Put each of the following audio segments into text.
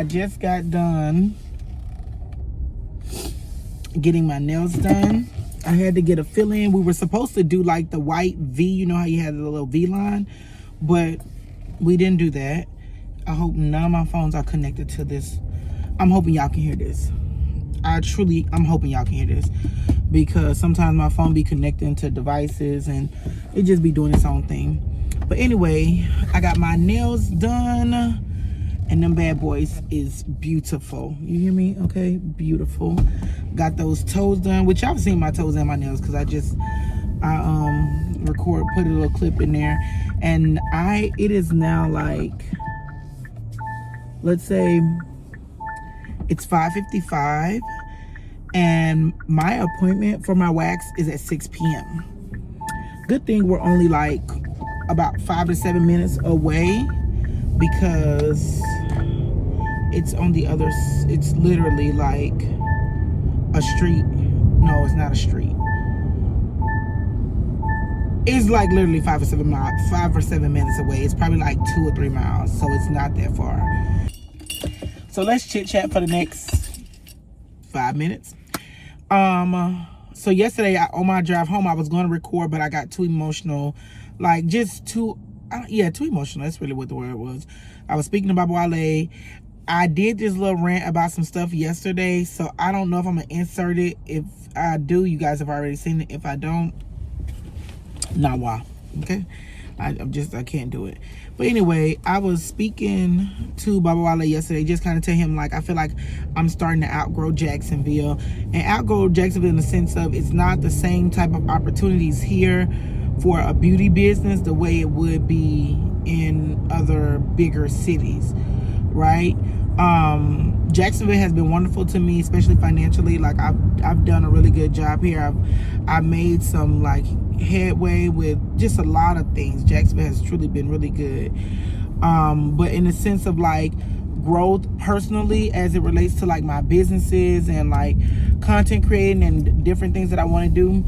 just got done getting my nails done. I had to get a fill-in. We were supposed to do like the white V, you know how you had the little V line, but we didn't do that. I hope none of my phones are connected to this. I'm hoping y'all can hear this. I'm hoping y'all can hear this, because sometimes my phone be connecting to devices and it just be doing its own thing. But anyway, I got my nails done. And them bad boys is beautiful. You hear me? Okay, beautiful. Got those toes done, which y'all seen my toes and my nails, because I put a little clip in there. And it is now like, let's say it's 5:55, and my appointment for my wax is at 6 p.m. Good thing we're only like about 5 to 7 minutes away, because it's on the other, it's literally like a street. No, it's not a street. It's like literally 5 or 7 minutes away. It's probably like 2 or 3 miles, so it's not that far. So let's chit chat for the next 5 minutes. So yesterday on my drive home, I was going to record, but I got too emotional, like just too emotional. That's really what the word was. I was speaking about Wale. I did this little rant about some stuff yesterday, so I don't know if I'm gonna insert it. If I do, you guys have already seen it. If I don't, nah, why? Okay, I can't do it. But anyway, I was speaking to Baba Wale yesterday, just kind of tell him, like, I feel like I'm starting to outgrow Jacksonville, and outgrow Jacksonville in the sense of it's not the same type of opportunities here for a beauty business the way it would be in other bigger cities, right? Jacksonville has been wonderful to me, especially financially. Like I've done a really good job here. I've made some like headway with just a lot of things. Jacksonville has truly been really good. But in the sense of like growth personally, as it relates to like my businesses and like content creating and different things that I want to do,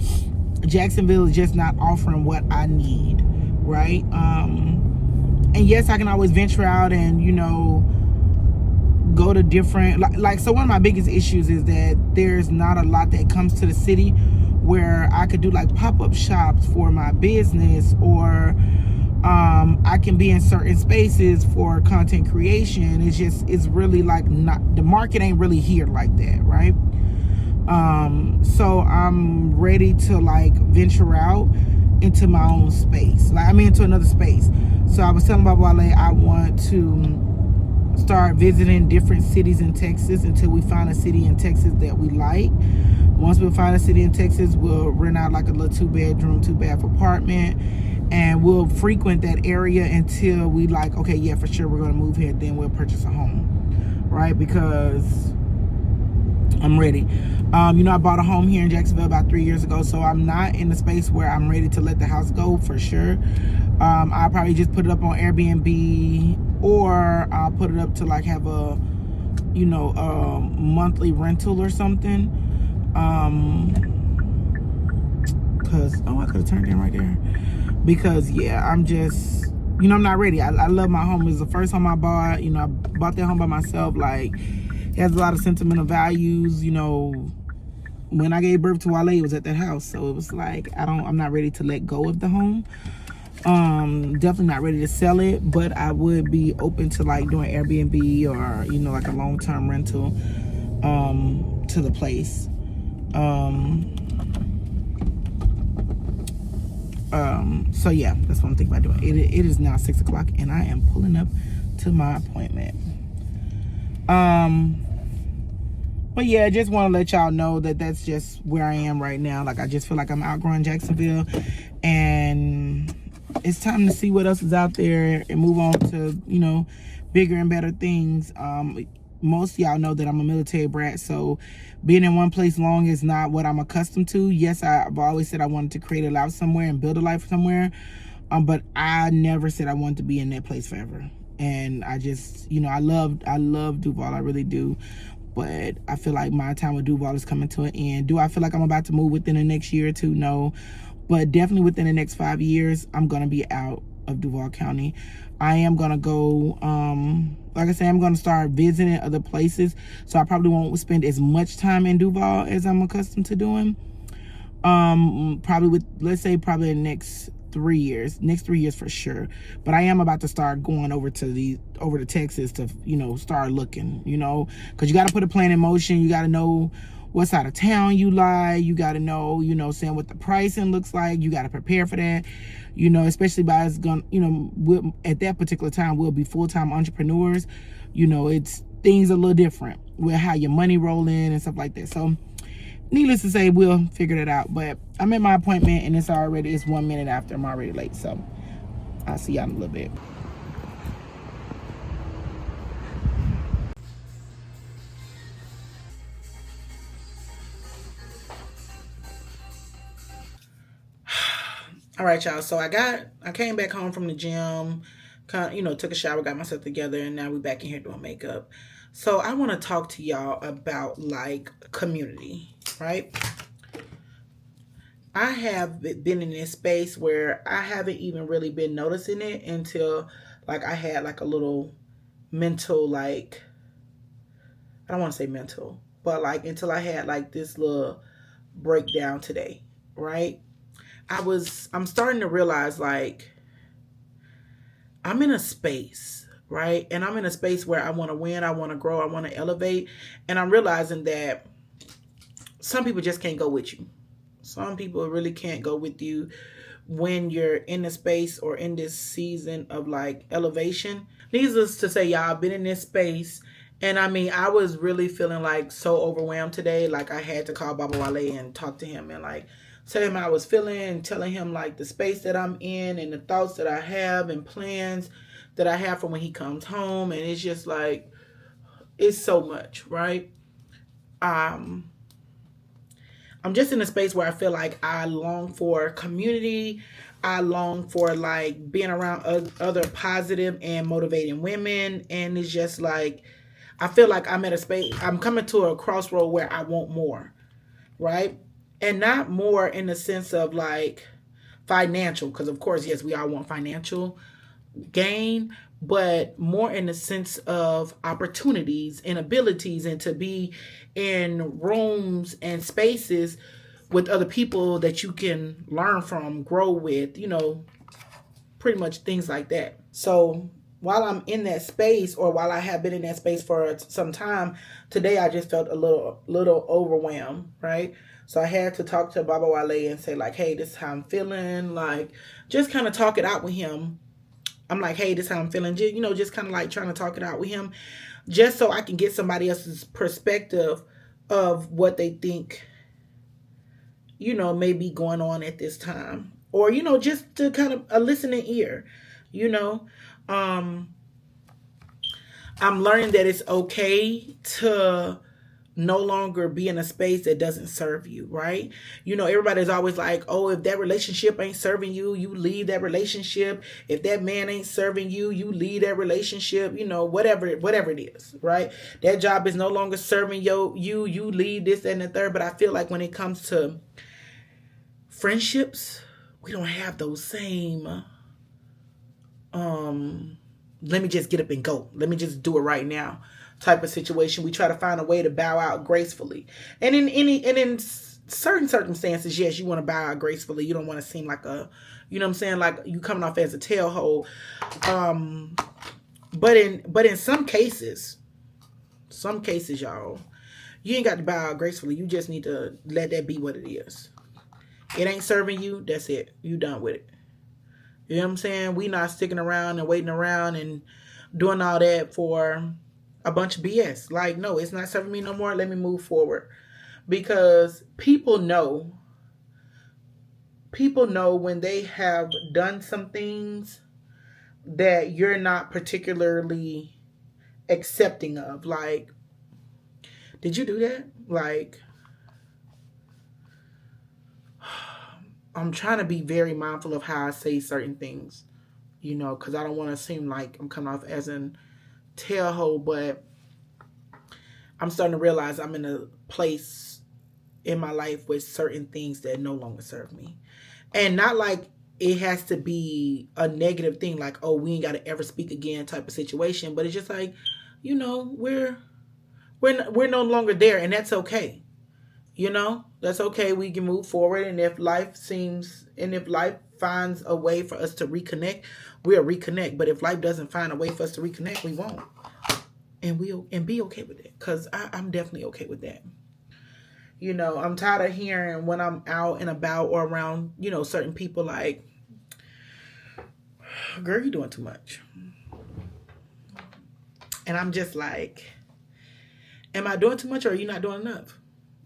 Jacksonville is just not offering what I need, right? And yes, I can always venture out and, you know, go to different, like so one of my biggest issues is that there's not a lot that comes to the city where I could do like pop-up shops for my business, or I can be in certain spaces for content creation. It's really like not, the market ain't really here like that, right? So I'm ready to like venture out into my own space, into another space. So I was telling Bob Wale I want to start visiting different cities in Texas until we find a city in Texas that we like. Once we find a city in Texas, we'll rent out like a little 2-bedroom, 2-bath apartment, and we'll frequent that area until we like, okay, yeah, for sure we're going to move here. Then we'll purchase a home, right? Because I'm ready. I bought a home here in Jacksonville about 3 years ago, so I'm not in the space where I'm ready to let the house go for sure. I'll probably just put it up on Airbnb, or I'll put it up to like have a, monthly rental or something. Cause, I could have turned in right there. Because yeah, I'm just, I'm not ready. I love my home. It was the first home I bought. I bought that home by myself. Like, it has a lot of sentimental values. When I gave birth to Wale, it was at that house. So it was like, I'm not ready to let go of the home. Definitely not ready to sell it, but I would be open to like doing Airbnb or, like a long-term rental, to the place. So yeah, that's what I'm thinking about doing. It is now 6 o'clock and I am pulling up to my appointment. But yeah, I just want to let y'all know that that's just where I am right now. Like, I just feel like I'm outgrowing Jacksonville, and it's time to see what else is out there and move on to, bigger and better things. Most of y'all know that I'm a military brat, so being in one place long is not what I'm accustomed to. Yes, I've always said I wanted to create a life somewhere and build a life somewhere, but I never said I wanted to be in that place forever. And I just, I love Duval, I really do. But I feel like my time with Duval is coming to an end. Do I feel like I'm about to move within the next year or two? No. But definitely within the next 5 years, I'm going to be out of Duval County. I am going to go Like I said, I'm going to start visiting other places, so I probably won't spend as much time in Duval as I'm accustomed to doing. Probably with, let's say, probably the next 3 years, next 3 years for sure. But I am about to start going over to Texas to, you know, start looking, you know, because you got to put a plan in motion. You got to know what side of town you like. You got to know, you know, saying what the pricing looks like. You got to prepare for that, you know, especially by us going, you know, at that particular time, we'll be full-time entrepreneurs. You know, it's things a little different with how your money roll in and stuff like that. So needless to say, we'll figure that out. But I'm at my appointment, and it's 1 minute after. I'm already late, so I'll see y'all in a little bit. All right, y'all. So I came back home from the gym, you know, took a shower, got myself together, and now we're back in here doing makeup. So I want to talk to y'all about like community, right? I have been in this space where I haven't even really been noticing it until like I had like a little mental, like, I don't want to say mental, but like until I had like this little breakdown today, right? I'm starting to realize like I'm in a space, right? And I'm in a space where I want to win, I want to grow, I want to elevate. And I'm realizing that some people just can't go with you. Some people really can't go with you when you're in a space or in this season of like elevation. Needless to say, y'all, I've been in this space, and I mean, I was really feeling like so overwhelmed today. Like I had to call Baba Wale and talk to him and like tell him how I was feeling, and telling him like the space that I'm in and the thoughts that I have and plans that I have for when he comes home. And it's just like, it's so much, right? I'm just in a space where I feel like I long for community. I long for like being around other positive and motivating women. And it's just like, I feel like I'm at a space, I'm coming to a crossroad where I want more, right? And not more in the sense of like financial, because of course, yes, we all want financial gain, but more in the sense of opportunities and abilities, and to be in rooms and spaces with other people that you can learn from, grow with, you know, pretty much things like that. So while I'm in that space, or while I have been in that space for some time, today I just felt a little overwhelmed, right? So I had to talk to Baba Wale and say like, hey, this is how I'm feeling. Like, just kind of talk it out with him. I'm like, hey, this is how I'm feeling. You know, just kind of like trying to talk it out with him, just so I can get somebody else's perspective of what they think, you know, may be going on at this time. Or, you know, just to kind of a listening ear, you know. I'm learning that it's okay to no longer be in a space that doesn't serve you, right? You know, everybody's always like, oh, if that relationship ain't serving you, you leave that relationship. If that man ain't serving you, you leave that relationship, you know, whatever it is, right? That job is no longer serving you leave this and the third. But I feel like when it comes to friendships, we don't have those same, let me just get up and go. Let me just do it right now type of situation. We try to find a way to bow out gracefully. And in certain circumstances, yes, you want to bow out gracefully. You don't want to seem like a, you know what I'm saying, like you coming off as a tailhole. But in some cases, y'all, you ain't got to bow out gracefully. You just need to let that be what it is. It ain't serving you, that's it. You done with it. You know what I'm saying? We not sticking around and waiting around and doing all that for a bunch of BS. Like, no, it's not serving me no more. Let me move forward. Because people know when they have done some things that you're not particularly accepting of. Like, did you do that? Like, I'm trying to be very mindful of how I say certain things, you know, because I don't want to seem like I'm coming off as an tailhole, but I'm starting to realize I'm in a place in my life with certain things that no longer serve me. And not like it has to be a negative thing, like, oh, we ain't got to ever speak again type of situation. But it's just like, you know, we're no longer there, and that's okay. You know, that's okay. We can move forward, and if life finds a way for us to reconnect, we'll reconnect. But if life doesn't find a way for us to reconnect, we won't, and be okay with it. Cause I'm definitely okay with that. You know, I'm tired of hearing when I'm out and about or around, you know, certain people like, girl, you're doing too much. And I'm just like, am I doing too much, or are you not doing enough?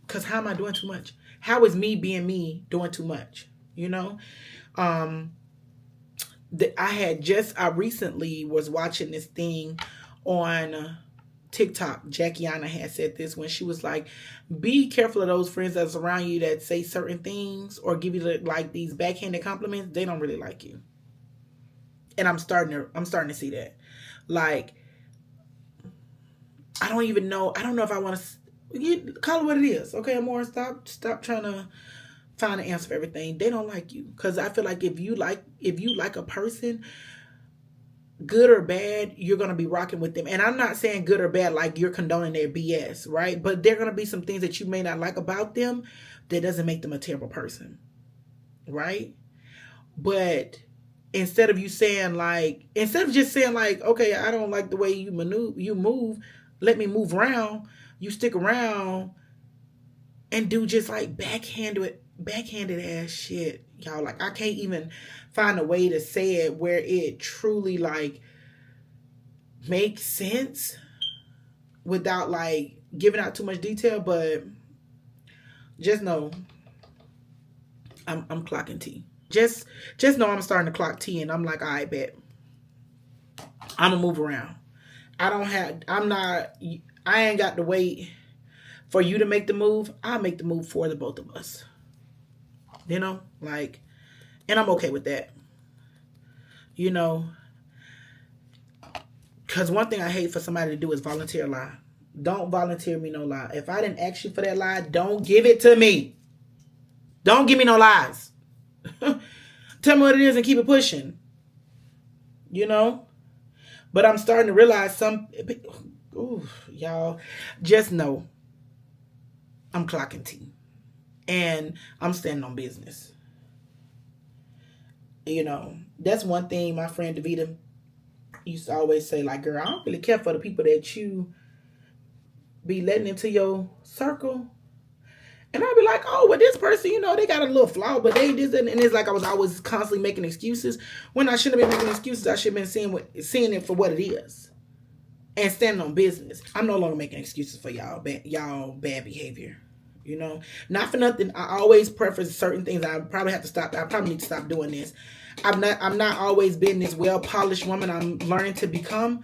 Because how am I doing too much? How is me being me doing too much? You know? I recently was watching this thing on TikTok. Jackiana had said this when she was like, be careful of those friends that's around you that say certain things or give you like these backhanded compliments. They don't really like you. And I'm starting to see that. Like, I don't know if I want to call it what it is. Okay, Amore, stop trying to find an answer for everything. They don't like you. Because I feel like if you like a person, good or bad, you're going to be rocking with them. And I'm not saying good or bad like you're condoning their BS, right? But there are going to be some things that you may not like about them that doesn't make them a terrible person, right? But instead of just saying like, okay, I don't like the way you move, let me move around, you stick around and do just like backhanded ass shit, y'all. Like, I can't even find a way to say it where it truly like makes sense without like giving out too much detail. But just know I'm clocking T. Just know I'm starting to clock T, and I'm like, all right, bet I'm gonna move around. I ain't got to wait for you to make the move. I'll make the move for the both of us. You know, like, and I'm okay with that. You know, because one thing I hate for somebody to do is volunteer a lie. Don't volunteer me no lie. If I didn't ask you for that lie, don't give it to me. Don't give me no lies. Tell me what it is and keep it pushing. You know? But I'm starting to realize y'all, just know I'm clocking T. And I'm standing on business. You know, that's one thing my friend Davita used to always say, like, girl, I don't really care for the people that you be letting into your circle. And I'd be like, oh, well, this person, you know, they got a little flaw, but they this and it's like I was always constantly making excuses. When I shouldn't have been making excuses, I should have been seeing it for what it is and standing on business. I'm no longer making excuses for y'all bad behavior. You know, not for nothing. I always preface certain things. I probably have to stop. I probably need to stop doing this. I'm not always been this well-polished woman I'm learning to become.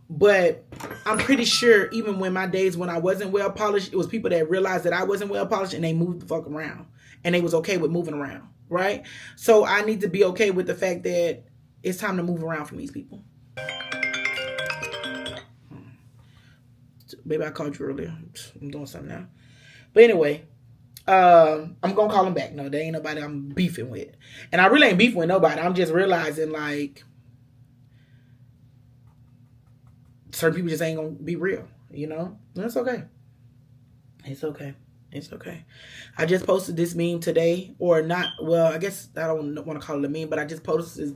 But I'm pretty sure even when my days when I wasn't well-polished, it was people that realized that I wasn't well-polished and they moved the fuck around. And they was okay with moving around, right? So I need to be okay with the fact that it's time to move around from these people. Maybe I called you earlier. I'm doing something now. But anyway, I'm going to call him back. No, there ain't nobody I'm beefing with. And I really ain't beefing with nobody. I'm just realizing, like, certain people just ain't going to be real, you know? That's okay. It's okay. It's okay. I just posted this meme today, or not, well, I guess I don't want to call it a meme, but I just posted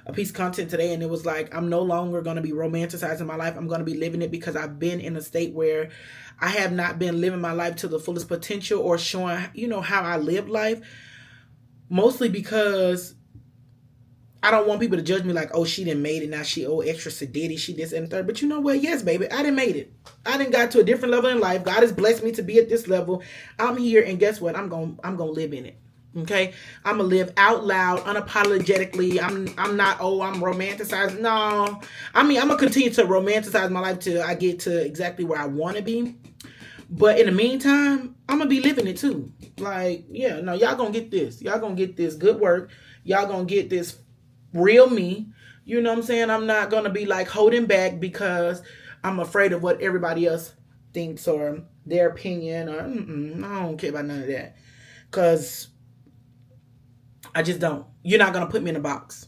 a piece of content today, and it was like, I'm no longer going to be romanticizing my life. I'm going to be living it, because I've been in a state where I have not been living my life to the fullest potential or showing, you know, how I live life. Mostly because I don't want people to judge me like, oh, she done made it. Now she extra sedity. She this and third. But you know what? Yes, baby. I done made it. I done got to a different level in life. God has blessed me to be at this level. I'm here, and guess what? I'm gonna live in it. Okay? I'm gonna live out loud, unapologetically. I'm not, I'm romanticizing. No. I mean, I'm gonna continue to romanticize my life till I get to exactly where I want to be. But in the meantime, I'm gonna be living it too. Like, yeah, no, y'all gonna get this. Y'all gonna get this good work. Y'all gonna get this real me. You know what I'm saying? I'm not gonna be like holding back because I'm afraid of what everybody else thinks or their opinion, or I don't care about none of that. Because I just don't. You're not going to put me in a box,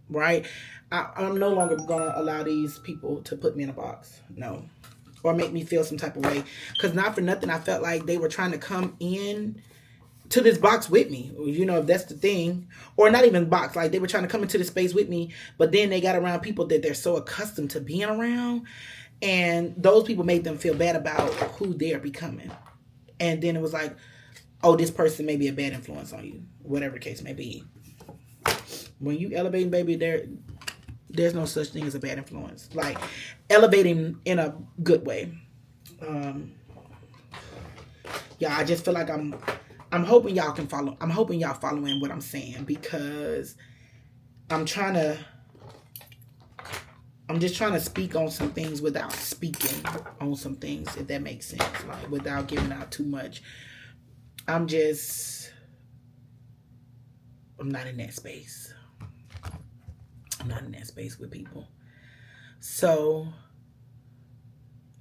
right? I'm no longer going to allow these people to put me in a box. No. Or make me feel some type of way. Because not for nothing, I felt like they were trying to come in to this box with me. You know, if that's the thing. Or not even box. Like, they were trying to come into the space with me. But then they got around people that they're so accustomed to being around. And those people made them feel bad about who they're becoming. And then it was like, oh, this person may be a bad influence on you. Whatever the case may be. When you elevating, baby, there's no such thing as a bad influence. Like, elevating in a good way. Yeah, I just feel like I'm hoping y'all can follow. I'm hoping y'all following what I'm saying, because I'm just trying to speak on some things without speaking on some things, if that makes sense. Like, without giving out too much. I'm not in that space. I'm not in that space with people. So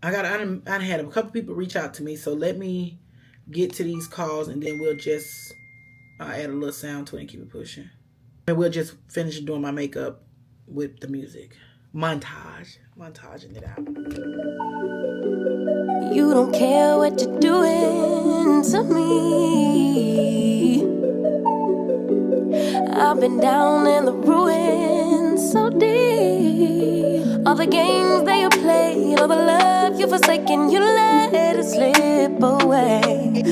I had a couple people reach out to me. So let me get to these calls, and then we'll just add a little sound to it and keep it pushing. And we'll just finish doing my makeup with the music. Montaging it out. You don't care what you're doing to me. I've been down in the ruins so deep. All the games that you played, all the love you forsaken, you let it slip away.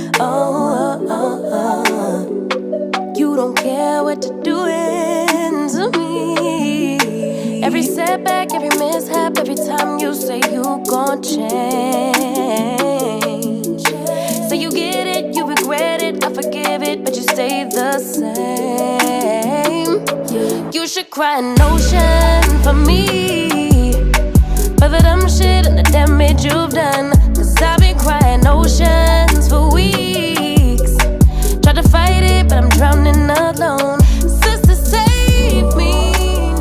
You don't care what you're doing to me. Every setback, every mishap, every time you say you gon' change. Say you get it, you regret it, I forgive it, but you stay the same. You should cry an ocean for me, for the dumb shit and the damage you've done. Cause I've been crying oceans for weeks. Tried to fight it, but I'm drowning alone. Sister, save me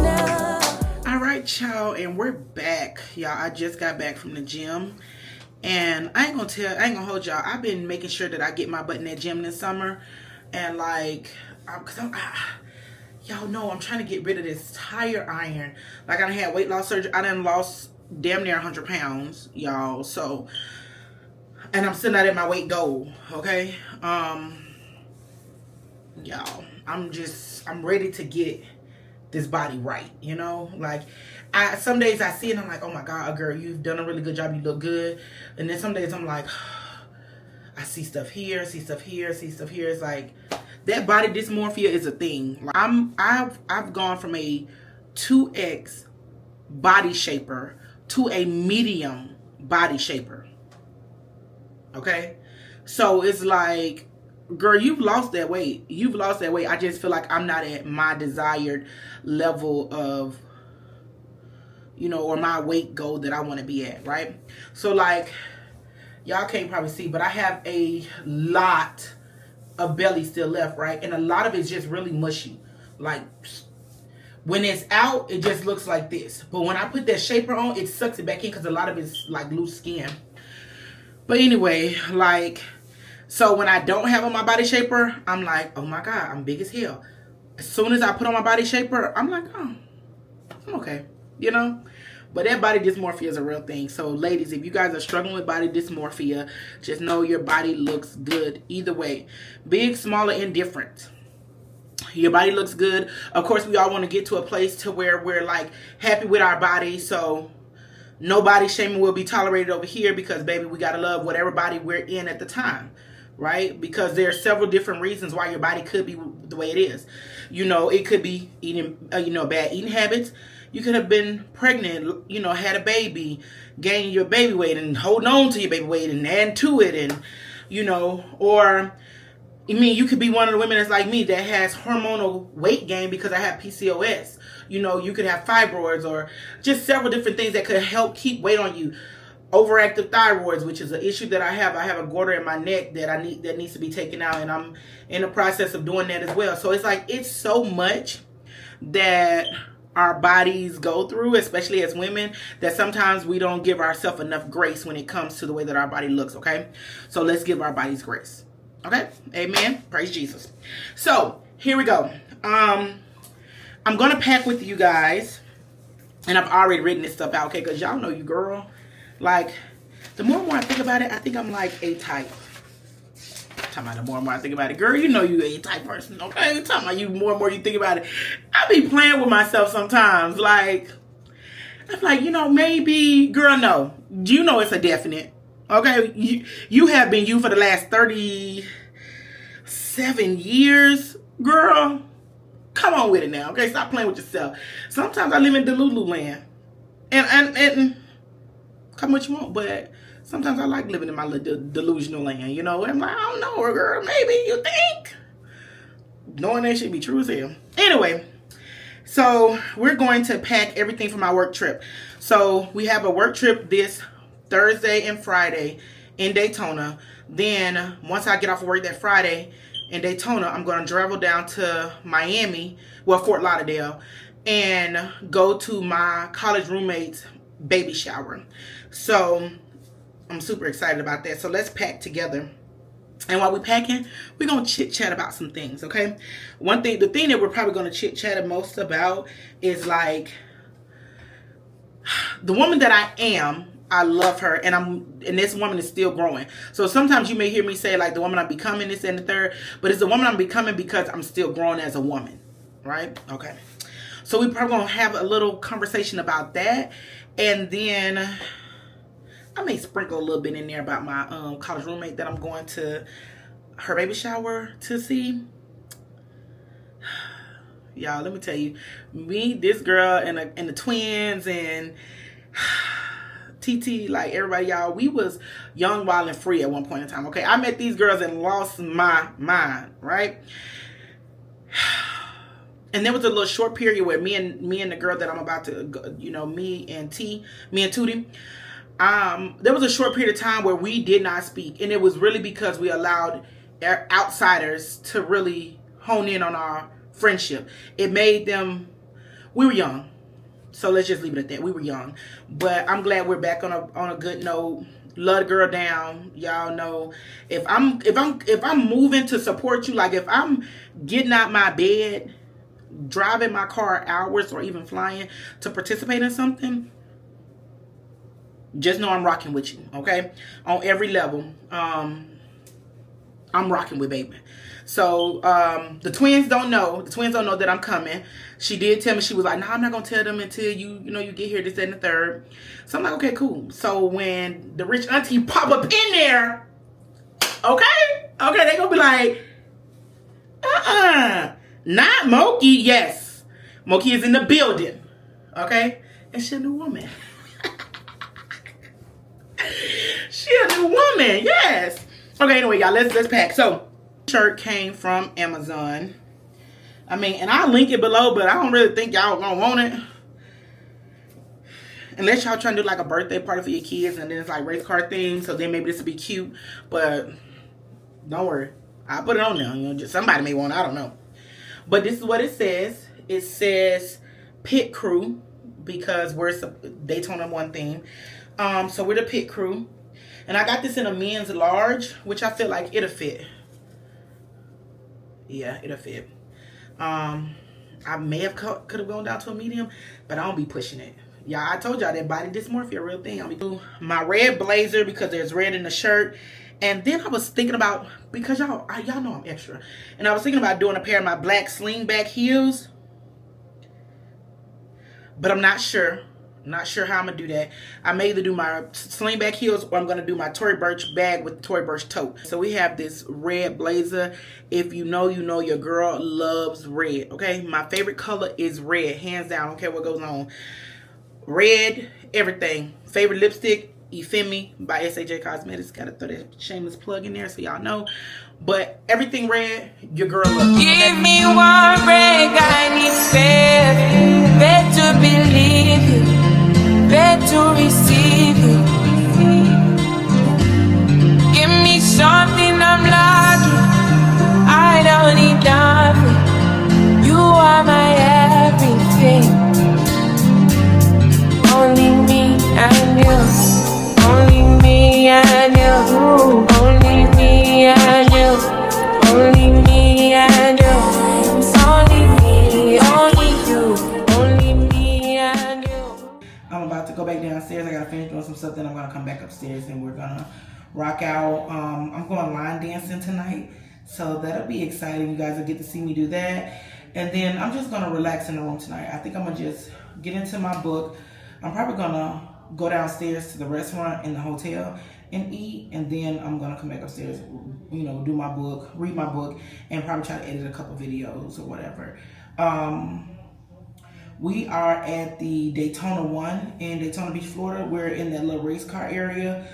now. Alright, y'all, and we're back. Y'all, I just got back from the gym. And I ain't gonna hold y'all. I've been making sure that I get my butt in that gym this summer. And like, y'all know I'm trying to get rid of this tire iron. Like, I done had weight loss surgery. I done lost damn near 100 pounds, y'all. So, and I'm still not at my weight goal, okay? Y'all, I'm ready to get this body right, you know? Like, some days I see it and I'm like, oh my God, girl, you've done a really good job. You look good. And then some days I'm like, I see stuff here, see stuff here, see stuff here. It's like, that body dysmorphia is a thing. Like, I've gone from a 2X body shaper to a medium body shaper. Okay? So it's like, girl, you've lost that weight. You've lost that weight. I just feel like I'm not at my desired level of, you know, or my weight goal that I want to be at, right? So like, y'all can't probably see, but I have a lot of belly still left, right? And a lot of it's just really mushy. Like, when it's out, it just looks like this. But when I put that shaper on, it sucks it back in because a lot of it's like loose skin. But anyway, like, so when I don't have on my body shaper, I'm like, oh my God, I'm big as hell. As soon as I put on my body shaper, I'm like, oh, I'm okay, you know? But that body dysmorphia is a real thing. So ladies, if you guys are struggling with body dysmorphia, just know your body looks good either way. Big, small, or indifferent. Your body looks good. Of course, we all want to get to a place to where we're like happy with our body. So no body shaming will be tolerated over here because, baby, we got to love whatever body we're in at the time. Right? Because there are several different reasons why your body could be the way it is. You know, it could be eating, bad eating habits. You could have been pregnant, you know, had a baby, gained your baby weight and holding on to your baby weight and adding to it. And, you know, or, I mean, you could be one of the women that's like me that has hormonal weight gain because I have PCOS. You know, you could have fibroids or just several different things that could help keep weight on you. Overactive thyroids, which is an issue that I have. I have a goiter in my neck that needs to be taken out, and I'm in the process of doing that as well. So it's like, it's so much that our bodies go through, especially as women, that sometimes we don't give ourselves enough grace when it comes to the way that our body looks, okay? So let's give our bodies grace, okay? Amen. Praise Jesus. So here we go. I'm gonna pack with you guys, and I've already written this stuff out, okay? Because y'all know you, girl. Like, the more and more I think about it, I think I'm like A-type. Talking about the more and more I think about it, girl, you know you A-type person, okay? Talking about you more and more you think about it. I be playing with myself sometimes, like, I'm like, you know, maybe, girl, no. You know it's a definite, okay? You have been you for the last 37 years, girl. Come on with it now, okay? Stop playing with yourself. Sometimes I live in Delulu land. And come what you want, but sometimes I like living in my little delusional land, you know? I'm like, I don't know, girl. Maybe you think. Knowing that should be true as hell. Anyway, so we're going to pack everything for my work trip. So we have a work trip this Thursday and Friday in Daytona. Then once I get off of work that Friday in Daytona, I'm going to travel down to Miami, well, Fort Lauderdale, and go to my college roommate's baby shower. So I'm super excited about that. So let's pack together. And while we're packing, we're going to chit chat about some things, okay? The thing that we're probably going to chit chat most about is like the woman that I am. I love her, and this woman is still growing. So sometimes you may hear me say like the woman I'm becoming, this and the third, but it's the woman I'm becoming because I'm still growing as a woman, right? Okay. So we probably gonna have a little conversation about that, and then I may sprinkle a little bit in there about my college roommate that I'm going to her baby shower to see. Y'all, let me tell you, me, this girl, and the twins, and TT, like everybody, y'all, we was young, wild, and free at one point in time, okay? I met these girls and lost my mind, right? And there was a little short period where me and the girl that I'm about to, you know, me and Tootie, there was a short period of time where we did not speak, and it was really because we allowed outsiders to really hone in on our friendship. It made them, we were young. So let's just leave it at that. We were young, but I'm glad we're back on a good note. Love the girl down. Y'all know if I'm moving to support you, like if I'm getting out my bed, driving my car hours, or even flying to participate in something, just know I'm rocking with you, okay? On every level, I'm rocking with baby. So the twins don't know. The twins don't know that I'm coming. She did tell me, she was like, no, I'm not going to tell them until you get here, this, that, and the third. So I'm like, okay, cool. So when the rich auntie pop up in there, okay, they going to be like, not Moki. Yes, Moki is in the building, okay? And she a new woman. She a new woman, yes. Okay, anyway, y'all, let's pack. So, shirt came from Amazon. I mean, and I'll link it below, but I don't really think y'all gonna want it. Unless y'all trying to do like a birthday party for your kids, and then it's like race car themed, so then maybe this will be cute. But don't worry, I'll put it on there. You know, just somebody may want it, I don't know. But this is what it says. It says pit crew, because we're Daytona 1 theme. So we're the pit crew. And I got this in a men's large, which I feel like it'll fit. Yeah, it'll fit. I may have could have gone down to a medium, but I don't be pushing it. Yeah, I told y'all that body dysmorphia real thing. I'll be doing my red blazer because there's red in the shirt. And then I was thinking about, because y'all know I'm extra, and I was thinking about doing a pair of my black slingback heels, but I'm not sure. Not sure how I'm gonna do that. I may either do my slingback heels, or I'm gonna do my Tory Burch bag with the Tory Burch tote. So we have this red blazer. If you know, you know your girl loves red, okay? My favorite color is red, hands down. I don't care what goes on. Red, everything. Favorite lipstick, Eufemi by SAJ Cosmetics. Gotta throw that shameless plug in there so y'all know. But everything red, your girl loves. Give me one break, I need faith. Better believe you. To receive it. Give me something I'm lacking. I don't need nothing. You are my everything. Only me and you. Only me and you. Only me and you. Only me and you. Only stuff. Then I'm gonna come back upstairs and we're gonna rock out. I'm going line dancing tonight, so that'll be exciting. You guys will get to see me do that. And then I'm just gonna relax in the room tonight. I think I'm gonna just get into my book. I'm probably gonna go downstairs to the restaurant in the hotel and eat, and then I'm gonna come back upstairs, you know, do my book, read my book, and probably try to edit a couple videos or whatever. We are at the Daytona 1 in Daytona Beach, Florida. We're in that little race car area.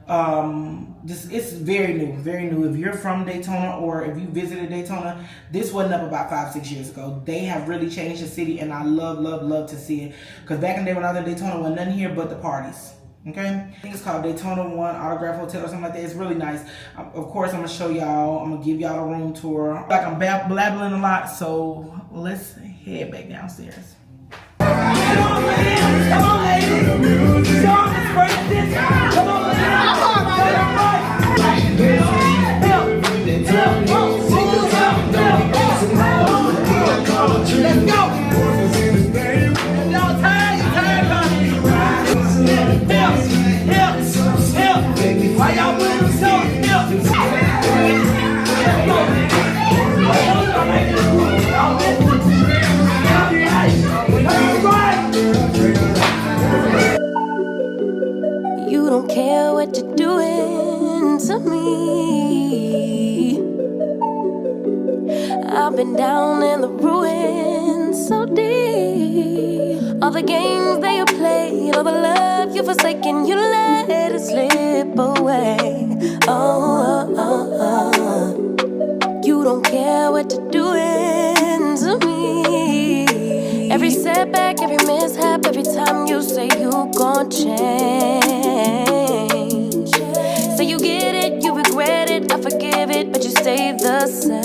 It's very new. If you're from Daytona or if you visited Daytona, this wasn't up about 5-6 years ago. They have really changed the city, and I love to see it. Because back in the day when I was in Daytona, wasn't nothing here but the parties. Okay, I think it's called Daytona 1 Autograph Hotel or something like that. It's really nice. Of course, I'm gonna show y'all. I'm gonna give y'all a room tour. Like I'm blabbling a lot, so let's head back downstairs. Come on, ladies! Come on, ladies! Show them this first. Come on, ladies! Let's go! Y'all tired? You tired, honey? Hips. Why y'all moving so? Hips. You don't care what you're doing to me. I've been down in the ruins so deep. All the games that you played, all the love you forsaken, you let it slip away. You don't care what you're doing to me. Every setback, every mishap, every time you say you gon' change. Say you get it, you regret it, I forgive it, but you stay the same.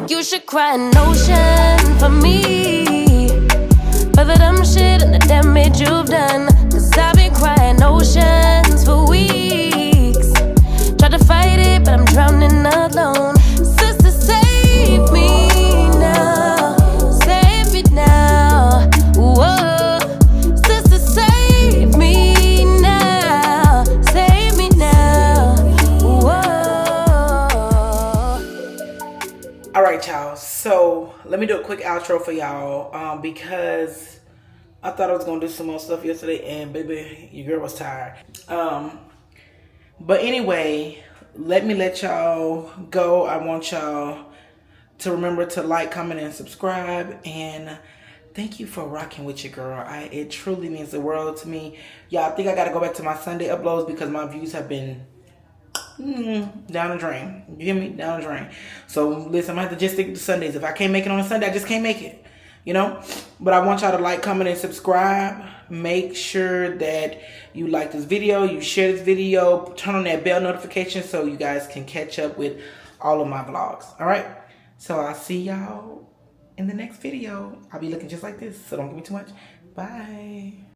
You should cry an ocean for me, for the dumb shit and the damage you've done. Cause I've been crying oceans for weeks. Tried to fight it, but I'm drowning alone. Sister, save me now. Save me now. Whoa. Sister, save me now. Save me now. Whoa. Alright, y'all. So let me do a quick outro for y'all. Because I thought I was gonna do some more stuff yesterday, and baby, your girl was tired. But anyway, let y'all go. I want y'all to remember to like, comment, and subscribe. And thank you for rocking with your girl. It truly means the world to me. Y'all, I think I gotta go back to my Sunday uploads because my views have been down the drain. You hear me? Down the drain. So listen, I'm gonna have to just stick to Sundays. If I can't make it on a Sunday, I just can't make it. You know? But I want y'all to like, comment, and subscribe. Make sure that you like this video, you share this video, turn on that bell notification so you guys can catch up with all of my vlogs. Alright? So I'll see y'all in the next video. I'll be looking just like this, so don't give me too much. Bye.